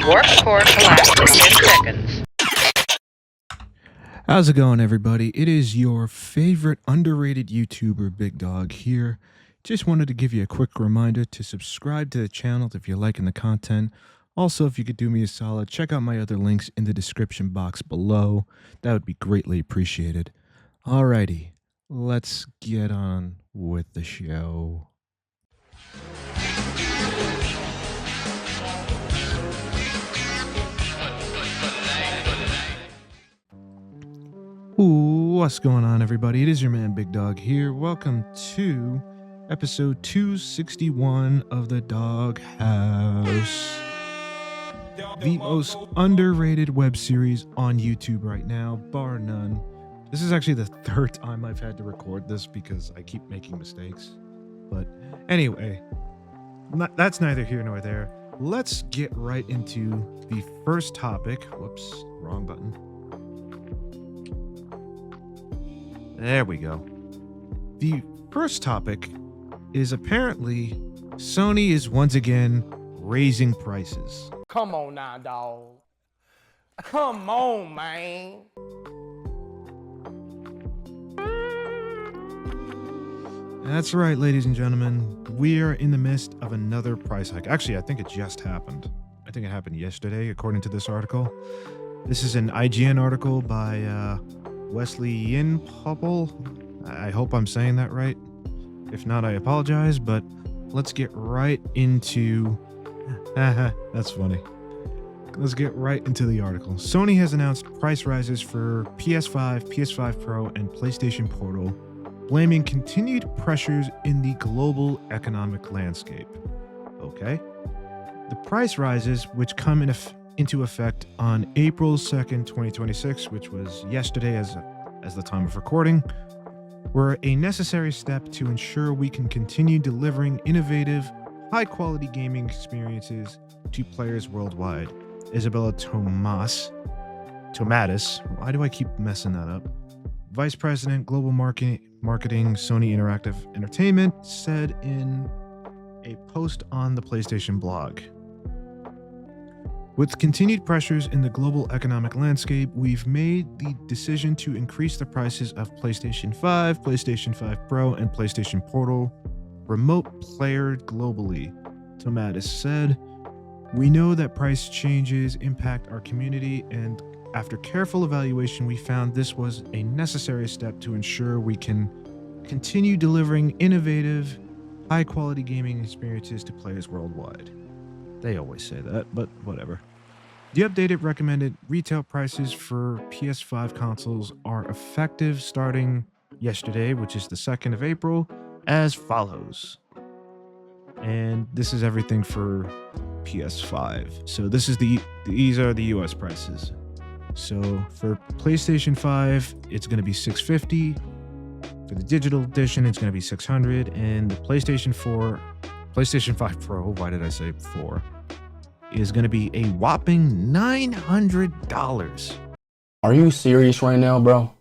Warp core collapsed in 10 seconds. How's it going, everybody? It is your favorite underrated YouTuber, Big Dog, here. Just wanted to give you a quick reminder to subscribe to the channel if you're liking the content. Also, if you could do me a solid, check out my other links in the description box below. That would be greatly appreciated. Alrighty, let's get on with the show. What's going on, everybody? It is your man Big Dog here. Welcome to episode 261 of the Dog House, the most underrated web series on YouTube right now, bar none. This is actually the third time I've had to record this because I keep making mistakes. But anyway, that's neither here nor there. Let's get right into the first topic. Whoops, wrong button. There we go. The first topic is apparently Sony is once again raising prices. Come on now, dog. Come on, man. That's right, ladies and gentlemen. We are in the midst of another price hike. Actually, I think it just happened. I think it happened yesterday, according to this article. This is an IGN article by Wesley Yin Popple. I hope I'm saying that right. If not, I apologize, but let's get right into... That's funny. Let's get right into the article. Sony has announced price rises for PS5, PS5 Pro, and PlayStation Portal, blaming continued pressures in the global economic landscape. Okay. The price rises, which come into effect on April 2nd, 2026, which was yesterday as the time of recording, were a necessary step to ensure we can continue delivering innovative, high-quality gaming experiences to players worldwide. Isabella Tomatis, why do I keep messing that up? Vice President, Global Marketing, Sony Interactive Entertainment, said in a post on the PlayStation blog. With continued pressures in the global economic landscape, we've made the decision to increase the prices of PlayStation 5, PlayStation 5 Pro, and PlayStation Portal remote player globally, Tomatis said. We know that price changes impact our community, and after careful evaluation, we found this was a necessary step to ensure we can continue delivering innovative, high-quality gaming experiences to players worldwide. They always say that, but whatever. The updated recommended retail prices for PS5 consoles are effective starting yesterday, which is the 2nd of April, as follows. And this is everything for PS5. So these are the US prices. So for PlayStation 5, it's going to be $650. For the digital edition, it's going to be $600, and the PlayStation 5 Pro, why did I say 4, is going to be a whopping $900. Are you serious right now, bro?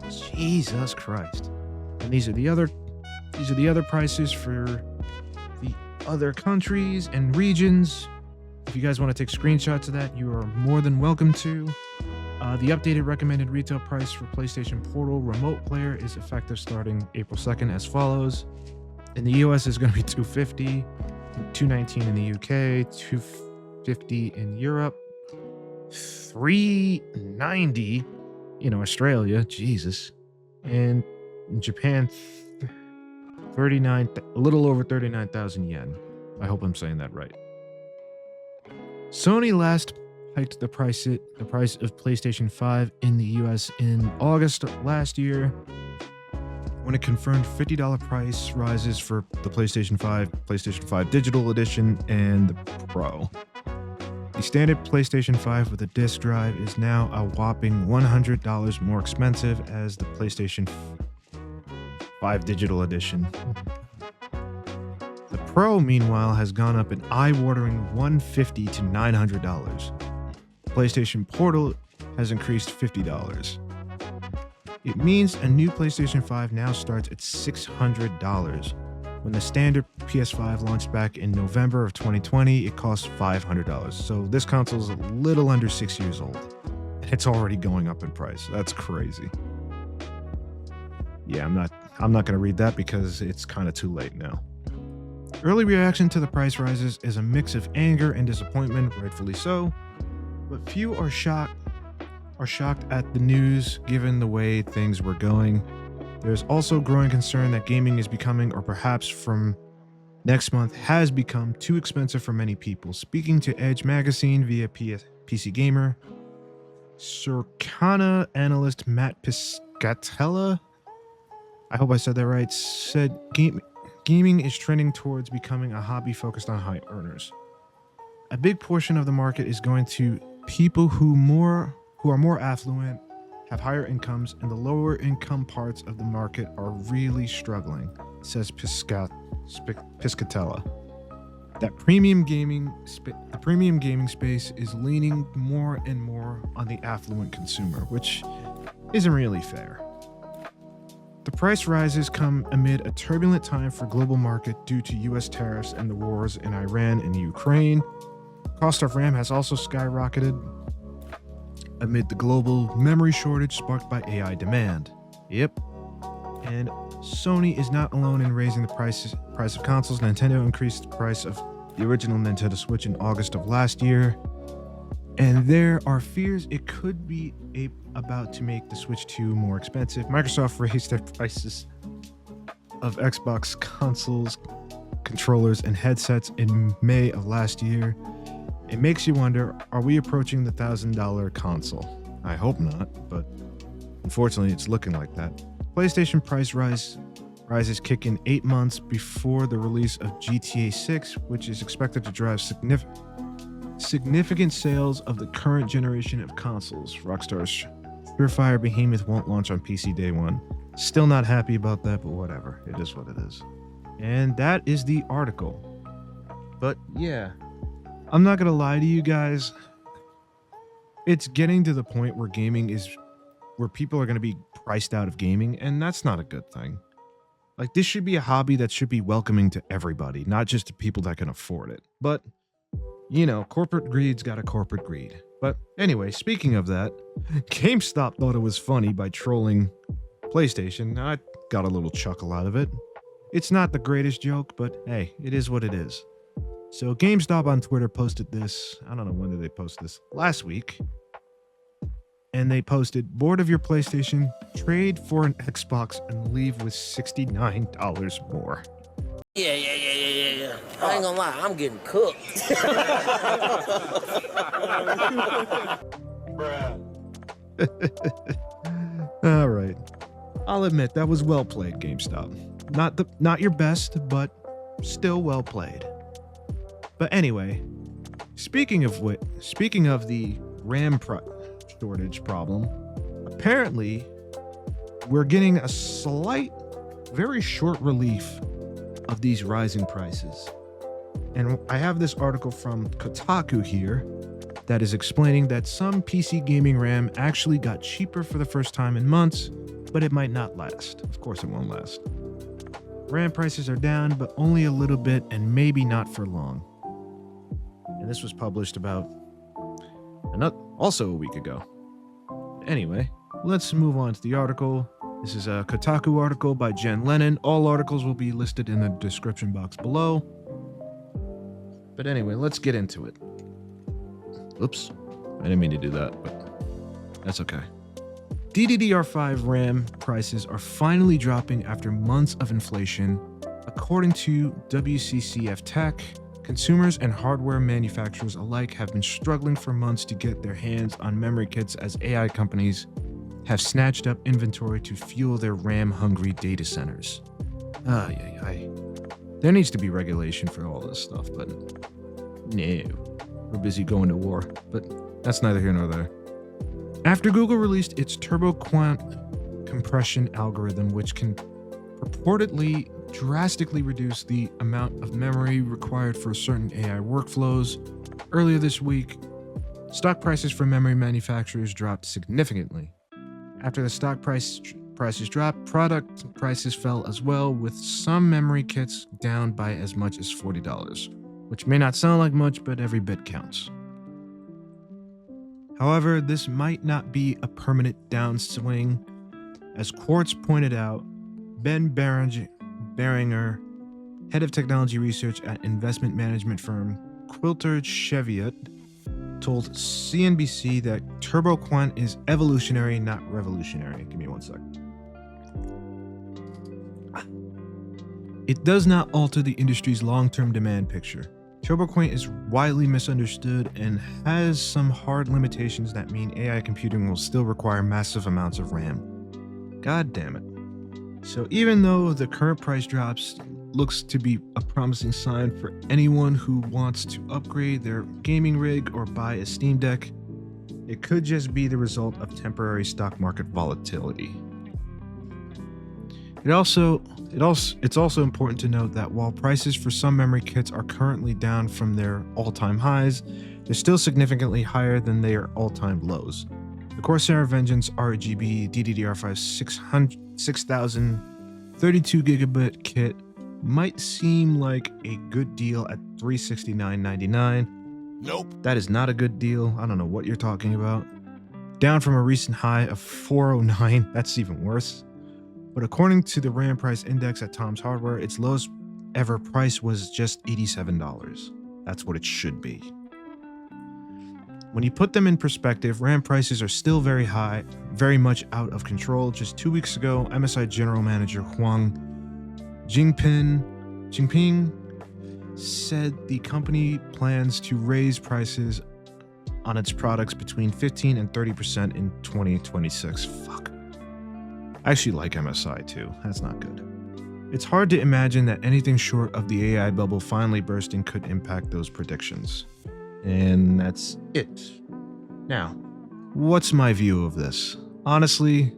Jesus Christ. And these are the other prices for the other countries and regions. If you guys want to take screenshots of that, you are more than welcome to. The updated recommended retail price for PlayStation Portal Remote Player is effective starting April 2nd as follows. In the US, is going to be $250, $219 in the UK, $250 in Europe, $390 in Australia, Jesus, and in Japan, a little over 39,000 yen. I hope I'm saying that right. Sony last hiked the price of PlayStation 5 in the US in August of last year, when it confirmed $50 price rises for the PlayStation 5, PlayStation 5 Digital Edition, and the Pro. The standard PlayStation 5 with a disc drive is now a whopping $100 more expensive as the PlayStation 5 Digital Edition. The Pro, meanwhile, has gone up an eye-watering $150 to $900. PlayStation Portal has increased $50. It means a new PlayStation 5 now starts at $600, When the standard PS5 launched back in November of 2020, it cost $500. So this console is a little under 6 years old. And it's already going up in price. That's crazy. Yeah, I'm not going to read that because it's kind of too late now. Early reaction to the price rises is a mix of anger and disappointment, rightfully so, but few are shocked at the news given the way things were going. There's also growing concern that gaming is becoming, or perhaps from next month has become, too expensive for many people. Speaking to Edge magazine via PC Gamer, Circana analyst Matt Piscatella, I hope I said that right, said gaming is trending towards becoming a hobby focused on high earners. A big portion of the market is going to people who are more affluent, have higher incomes, and the lower income parts of the market are really struggling, says Piscatella. That the premium gaming space is leaning more and more on the affluent consumer, which isn't really fair. The price rises come amid a turbulent time for global market due to US tariffs and the wars in Iran and Ukraine. Cost of RAM has also skyrocketed amid the global memory shortage sparked by AI demand. Yep. And Sony is not alone in raising the price of consoles. Nintendo increased the price of the original Nintendo Switch in August of last year. And there are fears it could be about to make the Switch 2 more expensive. Microsoft raised their prices of Xbox consoles, controllers, and headsets in May of last year. It makes you wonder, are we approaching the $1,000 console? I hope not, but unfortunately it's looking like that. PlayStation price rises kick in 8 months before the release of GTA 6, which is expected to drive significant sales of the current generation of consoles. Rockstar's Surefire behemoth won't launch on PC day one. Still not happy about that, but whatever. It is what it is. And that is the article. But yeah, I'm not gonna lie to you guys. It's getting to the point where where people are gonna be priced out of gaming, and that's not a good thing. Like, this should be a hobby that should be welcoming to everybody, not just to people that can afford it. But you know, corporate greed's got a corporate greed. But anyway, speaking of that, GameStop thought it was funny by trolling PlayStation. I got a little chuckle out of it. It's not the greatest joke, but hey, it is what it is. So GameStop on Twitter posted this. I don't know, when did they post this? Last week. And they posted, bored of your PlayStation? Trade for an Xbox and leave with $69 more. Yeah. I ain't gonna lie, I'm getting cooked. All right. I'll admit that was well played, GameStop. Not your best, but still well played. But anyway, speaking of the RAM shortage problem, apparently we're getting a slight, very short relief of these rising prices. And I have this article from Kotaku here that is explaining that some PC gaming RAM actually got cheaper for the first time in months, but it might not last. Of course it won't last. RAM prices are down, but only a little bit and maybe not for long. And this was published also a week ago. Anyway, let's move on to the article. This is a Kotaku article by Jen Lennon. All articles will be listed in the description box below. But anyway, let's get into it. Oops, I didn't mean to do that, but that's okay. DDR5 RAM prices are finally dropping after months of inflation. According to WCCF Tech, consumers and hardware manufacturers alike have been struggling for months to get their hands on memory kits as AI companies have snatched up inventory to fuel their RAM-hungry data centers. There needs to be regulation for all this stuff, but no. We're busy going to war, but that's neither here nor there. After Google released its Turbo Quant compression algorithm, which can purportedly drastically reduce the amount of memory required for certain AI workflows, earlier this week, stock prices for memory manufacturers dropped significantly. After the stock price prices dropped, product prices fell as well, with some memory kits down by as much as $40, which may not sound like much, but every bit counts. However, this might not be a permanent downswing. As Quartz pointed out, Ben Beringer, head of technology research at investment management firm Quilter Cheviot, told CNBC that TurboQuant is evolutionary, not revolutionary. Give me one sec. It does not alter the industry's long-term demand picture. TurboQuant is widely misunderstood and has some hard limitations that mean AI computing will still require massive amounts of RAM. God damn it. So even though the current price drops looks to be a promising sign for anyone who wants to upgrade their gaming rig or buy a Steam Deck, it could just be the result of temporary stock market volatility. It's also important to note that while prices for some memory kits are currently down from their all-time highs, they're still significantly higher than their all-time lows. The Corsair Vengeance RGB DDR5 6000 32GB kit might seem like a good deal at $369.99. Nope. That is not a good deal. I don't know what you're talking about. Down from a recent high of $409. That's even worse. But according to the RAM price index at Tom's Hardware, its lowest ever price was just $87. That's what it should be. When you put them in perspective, RAM prices are still very high, very much out of control. Just 2 weeks ago, MSI General Manager Huang Jinping said the company plans to raise prices on its products between 15 and 30% in 2026. Fuck. I actually like MSI too. That's not good. It's hard to imagine that anything short of the AI bubble finally bursting could impact those predictions. And that's it. Now, what's my view of this? Honestly,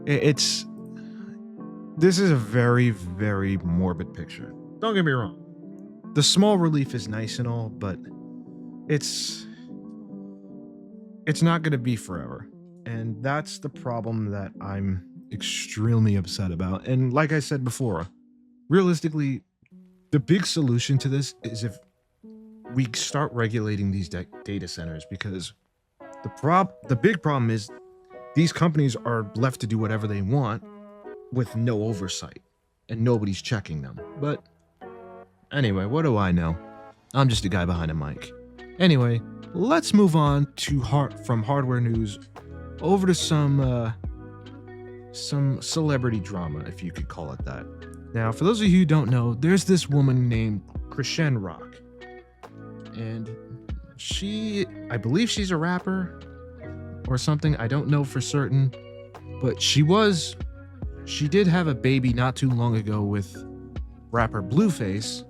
this is a very, very morbid picture. Don't get me wrong. The small relief is nice and all, but it's not going to be forever. And that's the problem that I'm extremely upset about. And like I said before, realistically, the big solution to this is if we start regulating these data centers, because the big problem is these companies are left to do whatever they want with no oversight and nobody's checking them. But anyway, what do I know? I'm just a guy behind a mic. Anyway, let's move on to from hardware news over to some celebrity drama, if you could call it that. Now, for those of you who don't know, there's this woman named Chrisean Rock. And I believe she's a rapper or something. I don't know for certain. But she did have a baby not too long ago with rapper Blueface.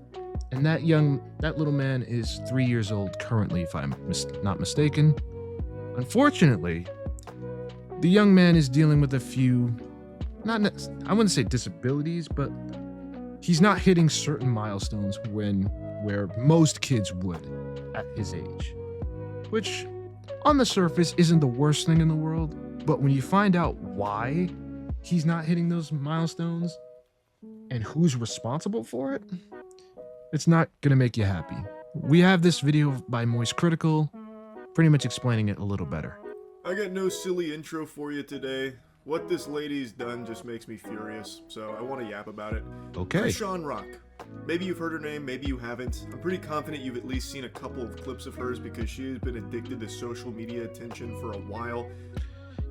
And that little man is 3 years old currently, if I'm not mistaken. Unfortunately, the young man is dealing with a few, I wouldn't say disabilities, but he's not hitting certain milestones where most kids would at his age. Which, on the surface, isn't the worst thing in the world, but when you find out why he's not hitting those milestones and who's responsible for it, it's not gonna make you happy. We have this video by Moist Critical, pretty much explaining it a little better. I got no silly intro for you today. What this lady's done just makes me furious, so I want to yap about it. Okay. Chrisean Rock. Maybe you've heard her name, maybe you haven't. I'm pretty confident you've at least seen a couple of clips of hers because she has been addicted to social media attention for a while.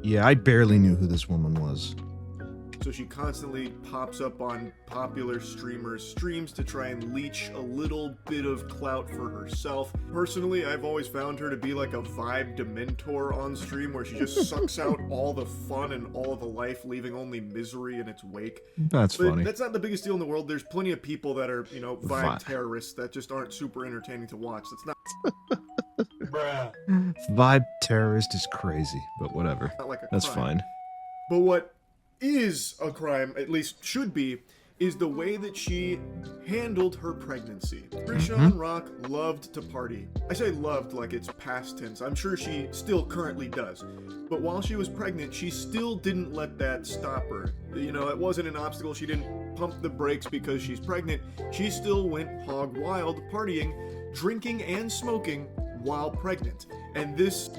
Yeah, I barely knew who this woman was. So she constantly pops up on popular streamers' streams to try and leech a little bit of clout for herself. Personally, I've always found her to be like a vibe dementor on stream where she just sucks out all the fun and all the life, leaving only misery in its wake. That's funny. That's not the biggest deal in the world. There's plenty of people that are, vibe terrorists that just aren't super entertaining to watch. That's not... Bruh. Vibe terrorist is crazy, but whatever. Not like a That's crime. fine. But what is a crime, at least should be, is the way that she handled her pregnancy. Chrisean Rock loved to party. I say loved like it's past tense. I'm sure she still currently does. But while she was pregnant, she still didn't let that stop her. You know, it wasn't an obstacle. She didn't pump the brakes because she's pregnant. She still went hog wild, partying, drinking, and smoking while pregnant. And this...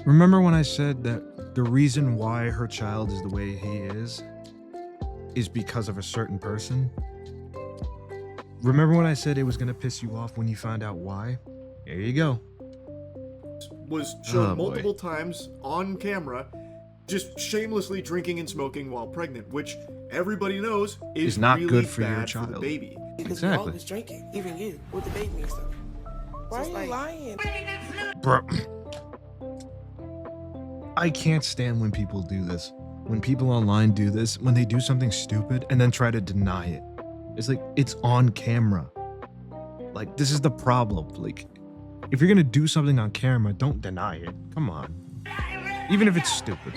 Remember when I said that the reason why her child is the way he is because of a certain person? Remember when I said it was going to piss you off when you find out why? There you go. Was shown multiple times on camera, just shamelessly drinking and smoking while pregnant, which everybody knows is not really good for your bad child. for the baby. Because Exactly. you always drinking, even you, with the baby and stuff. Why are you lying? Bro. I can't stand when people do this. When people online do this, when they do something stupid and then try to deny it. It's like, it's on camera. Like, this is the problem. Like, if you're gonna do something on camera, don't deny it. Come on. Even if it's stupid.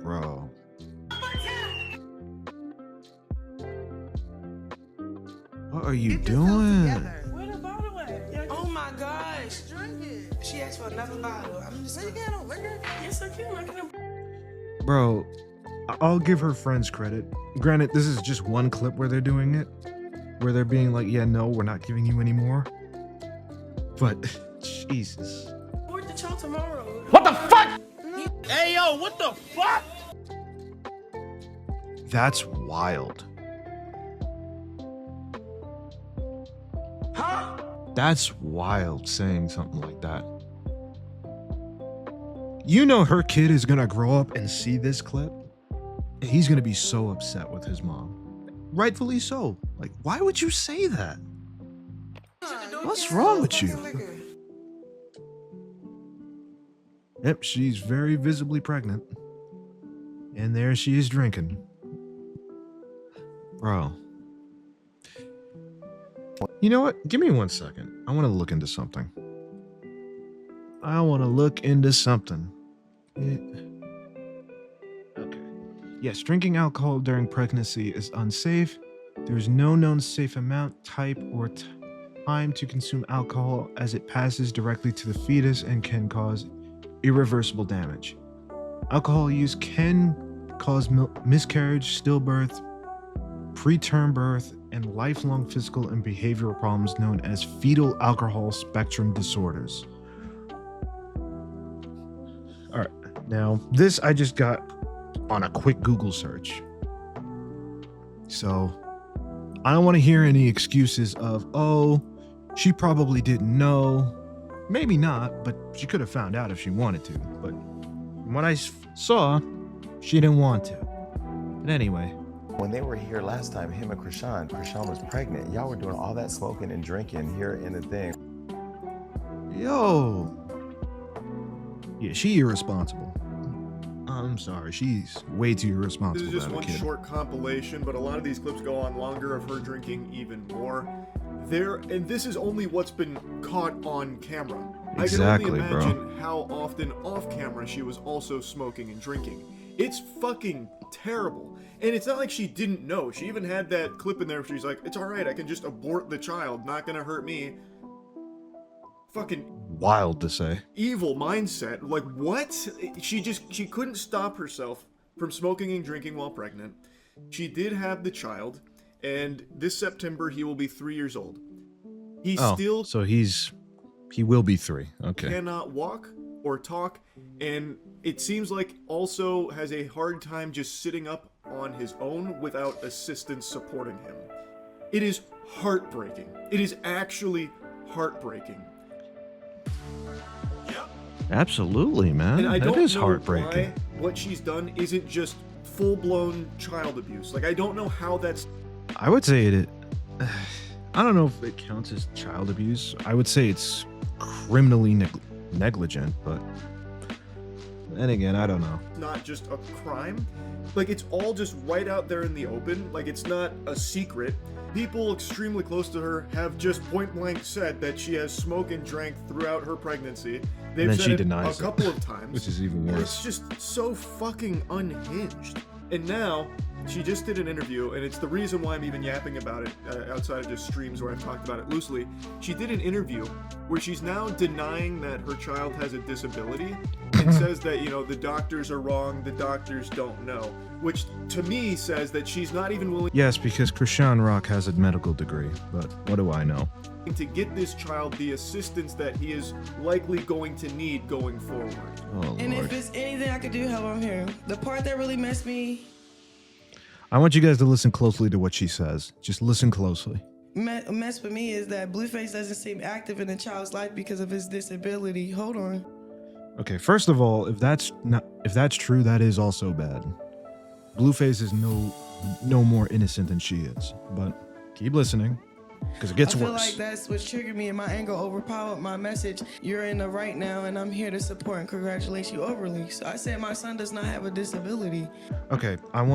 Bro. What are you doing? Where the bottle at? Oh my gosh. Drink it. She asked for another bottle. I'm just gonna get on liquor. Yes, I can. I can. Bro, I'll give her friends credit. Granted, this is just one clip where they're doing it. Where they're being like, yeah, no, we're not giving you any more. But, Jesus. Board the child tomorrow. What the fuck? Hey, yo, what the fuck? That's wild. Huh? That's wild saying something like that. You know her kid is gonna grow up and see this clip. And he's gonna be so upset with his mom. Rightfully so. Like, why would you say that? What's wrong with you? Yep, she's very visibly pregnant. And there she is drinking. Bro. You know what? Give me 1 second. I want to look into something. Okay. Yes, drinking alcohol during pregnancy is unsafe. There is no known safe amount, type, or time to consume alcohol as it passes directly to the fetus and can cause irreversible damage. Alcohol use can cause miscarriage, stillbirth, preterm birth, and lifelong physical and behavioral problems known as fetal alcohol spectrum disorders. All right, now this I just got on a quick Google search. So I don't want to hear any excuses of, oh, she probably didn't know. Maybe not, but she could have found out if she wanted to. But from what I saw, she didn't want to. But anyway. When they were here last time, him and Chrisean was pregnant. Y'all were doing all that smoking and drinking here in the thing. Yo. Yeah, she irresponsible. I'm sorry, she's way too irresponsible. This is just to have one a kid. short compilation, but a lot of these clips go on longer of her drinking even more. And this is only what's been caught on camera. Exactly, I can only bro. imagine how often off camera she was also smoking and drinking. It's fucking terrible. And it's not like she didn't know. She even had that clip in there where she's like, it's alright, I can just abort the child, not gonna hurt me. Fucking Wild to say. evil mindset. Like, what? She couldn't stop herself from smoking and drinking while pregnant. She did have the child, and this September he will be 3 years old. He still So he will be 3. Okay. cannot walk or talk, and it seems like also has a hard time just sitting up on his own without assistance supporting him. It is heartbreaking. It is actually heartbreaking. Absolutely, man. And I That don't is know heartbreaking. why what she's done isn't just full-blown child abuse. Like, I don't know how that's... I would say it. I don't know if it counts as child abuse. I would say it's criminally negligent, but And again, I don't know. not just a crime. Like, it's all just right out there in the open. Like, it's not a secret. People extremely close to her have just point blank said that she has smoked and drank throughout her pregnancy. They've And then said she it denies a couple of times. Which is even And worse. it's just so fucking unhinged. And now, she just did an interview, and it's the reason why I'm even yapping about it outside of just streams where I've talked about it loosely. She did an interview where she's now denying that her child has a disability and says that, you know, the doctors are wrong, the doctors don't know. Which, to me, says that she's not even willing Yes, because Chrisean Rock has a medical degree, but what do I know? to get this child the assistance that he is likely going to need going forward. Oh, And Lord. if it's anything I could do, help, I'm here. The part that really messed me I want you guys to listen closely to what she says. Just listen closely. mess with me is that Blueface doesn't seem active in the child's life because of his disability. Hold on. Okay, first of all, if that's true, that is also bad. Blueface is no more innocent than she is. But keep listening, because it gets I feel worse. like that's what triggered me, and my anger overpowered my message. You're in the right now, and I'm here to support and congratulate you overly. So I said my son does not have a disability. Okay, I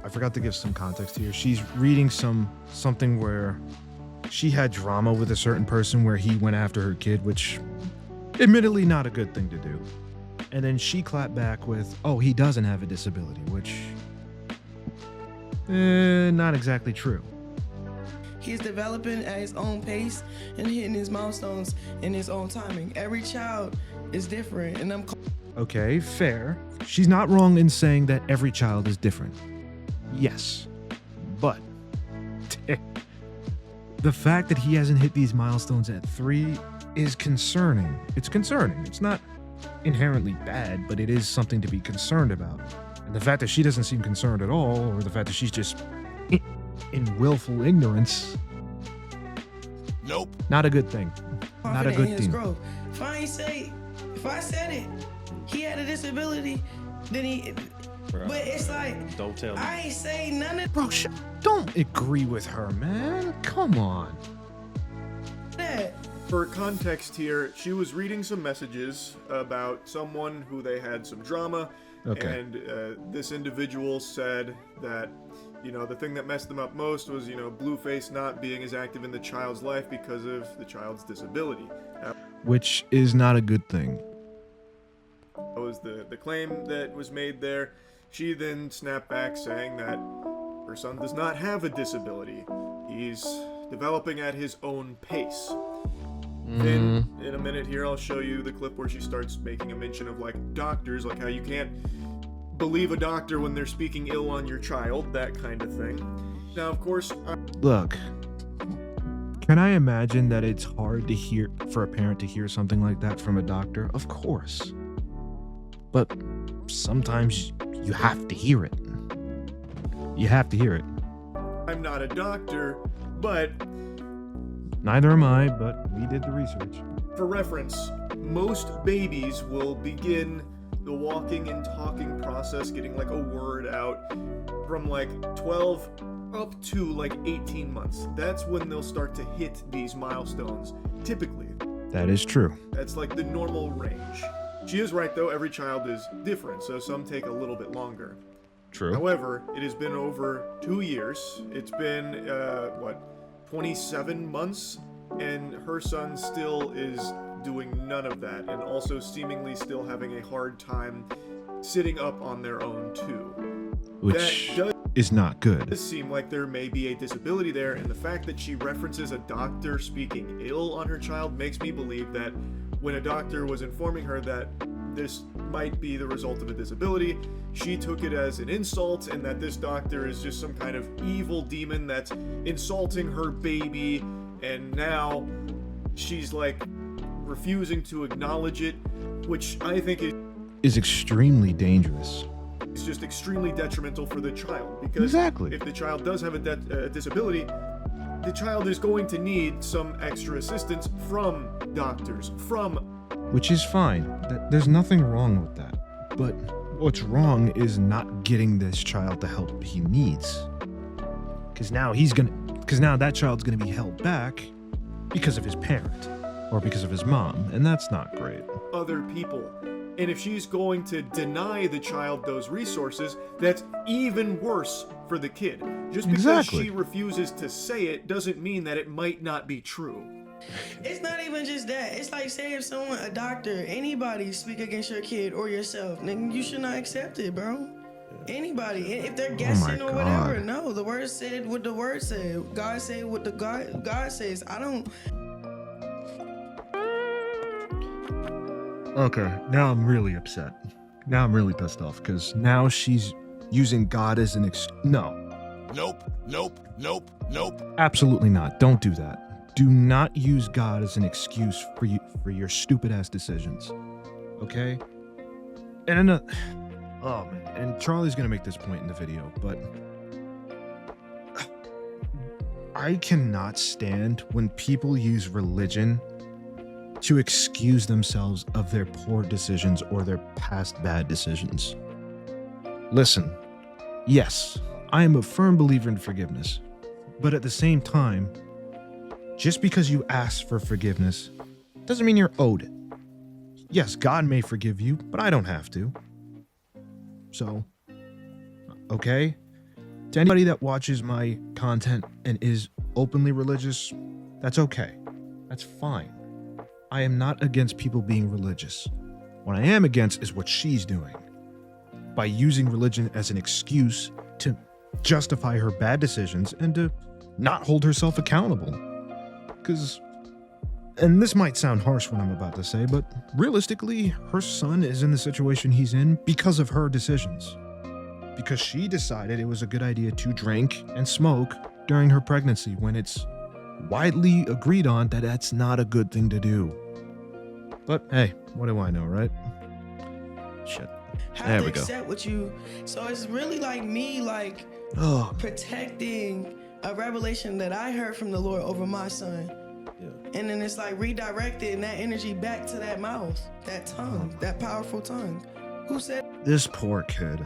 forgot to give some context here. She's reading something where she had drama with a certain person where he went after her kid, which admittedly not a good thing to do. And then she clapped back with, oh, he doesn't have a disability, which not exactly true. He's developing at his own pace and hitting his milestones in his own timing. Every child is different, and I'm Okay, fair. She's not wrong in saying that every child is different. Yes. But the fact that he hasn't hit these milestones at 3 is concerning. It's concerning. It's not inherently bad, but it is something to be concerned about. And the fact that she doesn't seem concerned at all, or the fact that she's just in willful ignorance. Nope. Not a good thing. Not a confident good in his thing. growth. If I said it, he had a disability, then he. Bro, But it's like, don't tell me. I ain't say none of Bro, don't agree with her, man. Come on. that. For context here, she was reading some messages about someone who they had some drama, Okay. and this individual said that, you know, the thing that messed them up most was, you know, Blueface not being as active in the child's life because of the child's disability. Which is not a good thing. That was the claim that was made there. She then snapped back saying that her son does not have a disability. He's developing at his own pace. Then, in a minute here, I'll show you the clip where she starts making a mention of, like, doctors, like how you can't believe a doctor when they're speaking ill on your child, that kind of thing. Now, of course, Look, can I imagine that it's hard to hear for a parent to hear something like that from a doctor? Of course. But sometimes you have to hear it. You have to hear it. I'm not a doctor, but Neither am I, but we did the research. for reference, most babies will begin the walking and talking process, getting like a word out from like 12 up to like 18 months. That's when they'll start to hit these milestones, typically. That is true. That's like the normal range. She is right though, every child is different, so some take a little bit longer. True. However, it has been over 2 years. It's been, 27 months, and her son still is doing none of that, and also seemingly still having a hard time sitting up on their own too. Which That is not good. does seem like there may be a disability there, and the fact that she references a doctor speaking ill on her child makes me believe that when a doctor was informing her that this might be the result of a disability, she took it as an insult, and that this doctor is just some kind of evil demon that's insulting her baby, and now she's like refusing to acknowledge it, which I think Is extremely dangerous. is just extremely detrimental for the child, because Exactly. if the child does have a disability, the child is going to need some extra assistance from doctors, from Which is fine. There's nothing wrong with that. But what's wrong is not getting this child the help he needs. Because now that child's gonna be held back because of his parent or because of his mom, and that's not great. other people. And if she's going to deny the child those resources, that's even worse for the kid. Just because Exactly. she refuses to say it doesn't mean that it might not be true. It's not even just that. It's like, say if someone, a doctor, anybody speak against your kid or yourself, then you should not accept it, bro. Anybody, if they're guessing or whatever, God. no. The word said what the word said. God said what the God says. I don't. Okay, now I'm really upset. Now I'm really pissed off because now she's using God as an No, Nope, nope, nope, nope. absolutely not. Don't do that. Do not use God as an excuse for your stupid ass decisions. Okay? And oh man, and Charlie's gonna make this point in the video, but I cannot stand when people use religion to excuse themselves of their poor decisions or their past bad decisions. Listen, yes, I am a firm believer in forgiveness, but at the same time, just because you ask for forgiveness doesn't mean you're owed it. Yes, God may forgive you, but I don't have to. So, okay? To anybody that watches my content and is openly religious, that's okay. That's fine. I am not against people being religious. What I am against is what she's doing by using religion as an excuse to justify her bad decisions and to not hold herself accountable. Because, and this might sound harsh what I'm about to say, but realistically, her son is in the situation he's in because of her decisions. Because she decided it was a good idea to drink and smoke during her pregnancy when it's widely agreed on that that's not a good thing to do. But hey, what do I know, right? Shit. Have There to we go. accept what you. So it's really like me, like Oh, protecting a revelation that I heard from the Lord over my son. And then it's like redirecting that energy back to that mouth, that tongue, that powerful tongue. Who said this poor kid.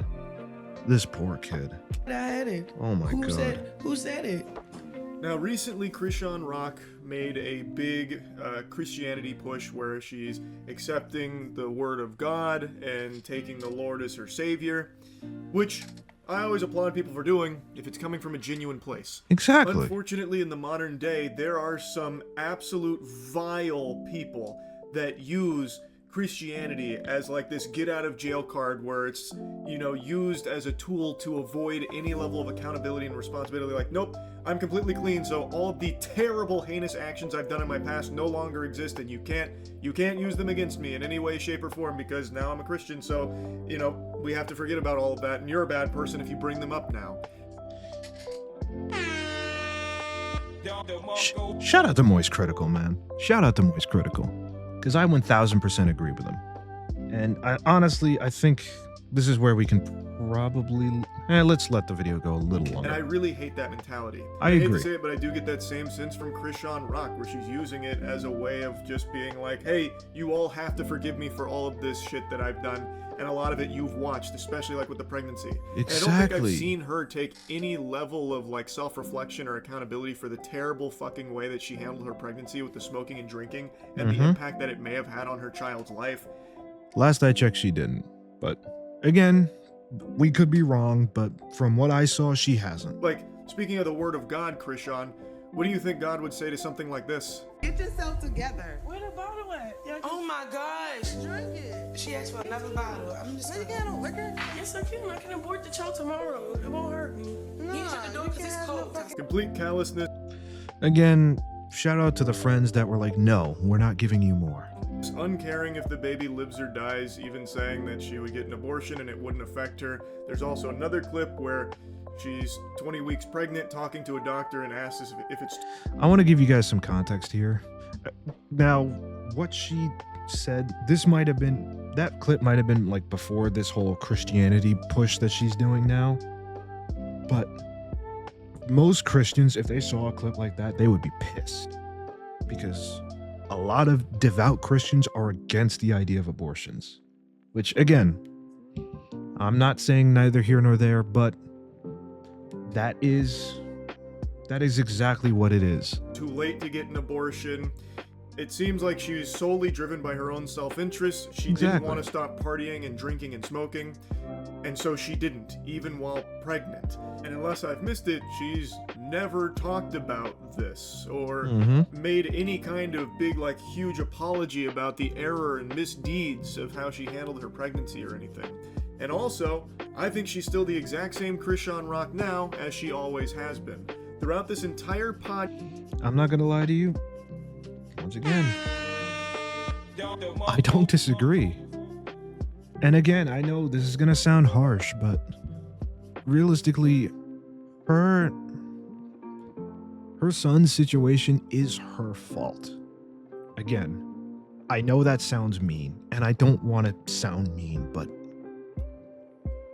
This poor kid. I had it? Oh my Who God. said it? Now, recently, Chrisean Rock made a big Christianity push where she's accepting the word of God and taking the Lord as her savior, which I always applaud people for doing if it's coming from a genuine place. Exactly. Unfortunately, in the modern day, there are some absolute vile people that use Christianity as like this get out of jail card where it's, you know, used as a tool to avoid any level of accountability and responsibility. Like, nope, I'm completely clean, so all of the terrible, heinous actions I've done in my past no longer exist, and you can't use them against me in any way, shape, or form because now I'm a Christian, so, you know, we have to forget about all of that, and you're a bad person if you bring them up now. Shout out to Moist Critical, man. Shout out to Moist Critical. Because I 1000% agree with him. And I think this is where we can probably... let's let the video go a little longer. And I really hate that mentality. I hate agree. to say it, but I do get that same sense from Chrisean Rock, where she's using it as a way of just being like, hey, you all have to forgive me for all of this shit that I've done. And a lot of it you've watched, especially like with the pregnancy. And I don't think Exactly. I've seen her take any level of like self-reflection or accountability for the terrible fucking way that she handled her pregnancy with the smoking and drinking and the impact that it may have had on her child's life. Last I checked, she didn't. But again, we could be wrong, but from what I saw, she hasn't. Like, speaking of the word of God, Chrisean, what do you think God would say to something like this? Get yourself together. Where the bottle at? Oh my gosh. Drink it. She asked for another bottle. I'm just You got no liquor? Yes, I can. I can abort the child tomorrow. It won't hurt me. No, You shut the door you because it's can't have no cold. fucking- Complete callousness. Again, shout out to the friends that were like, no, we're not giving you more. Uncaring if the baby lives or dies, even saying that she would get an abortion and it wouldn't affect her. There's also another clip where she's 20 weeks pregnant, talking to a doctor and asks if it's... I want to give you guys some context here. Now, what she said, that clip might have been like before this whole Christianity push that she's doing now. But most Christians, if they saw a clip like that, they would be pissed. Because a lot of devout Christians are against the idea of abortions. Which, again, I'm not saying neither here nor there, but that is exactly what it is. too late to get an abortion. It seems like she was solely driven by her own self-interest. She didn't want to stop partying and drinking and smoking, and so she didn't, even while pregnant. And unless I've missed it, she's never talked about this, or made any kind of big, like, huge apology about the error and misdeeds of how she handled her pregnancy or anything. And also, I think she's still the exact same Chrisean Rock now as she always has been. Throughout this entire I'm not gonna lie to you. Once again, I don't disagree. And again, I know this is gonna sound harsh, but realistically, her son's situation is her fault. Again, I know that sounds mean, and I don't want to sound mean, but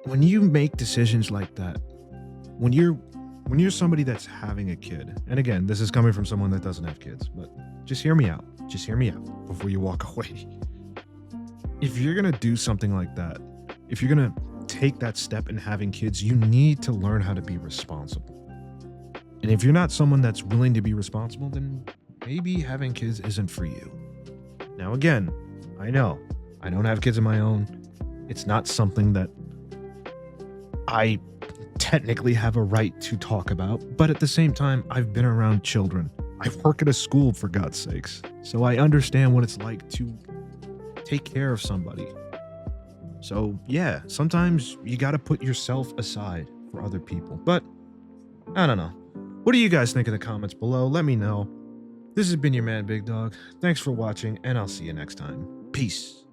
when you make decisions like that, when you're somebody that's having a kid, and again, this is coming from someone that doesn't have kids, but just hear me out. Just hear me out before you walk away. If you're going to do something like that, if you're going to take that step in having kids, you need to learn how to be responsible. And if you're not someone that's willing to be responsible, then maybe having kids isn't for you. Now, again, I know I don't have kids of my own. It's not something that I technically have a right to talk about, but at the same time, I've been around children. I work at a school, for God's sakes, so I understand what it's like to take care of somebody. So yeah, sometimes you got to put yourself aside for other people, but I don't know. What do you guys think in the comments below? Let me know. This has been your man, Big Dog. Thanks for watching, and I'll see you next time. Peace.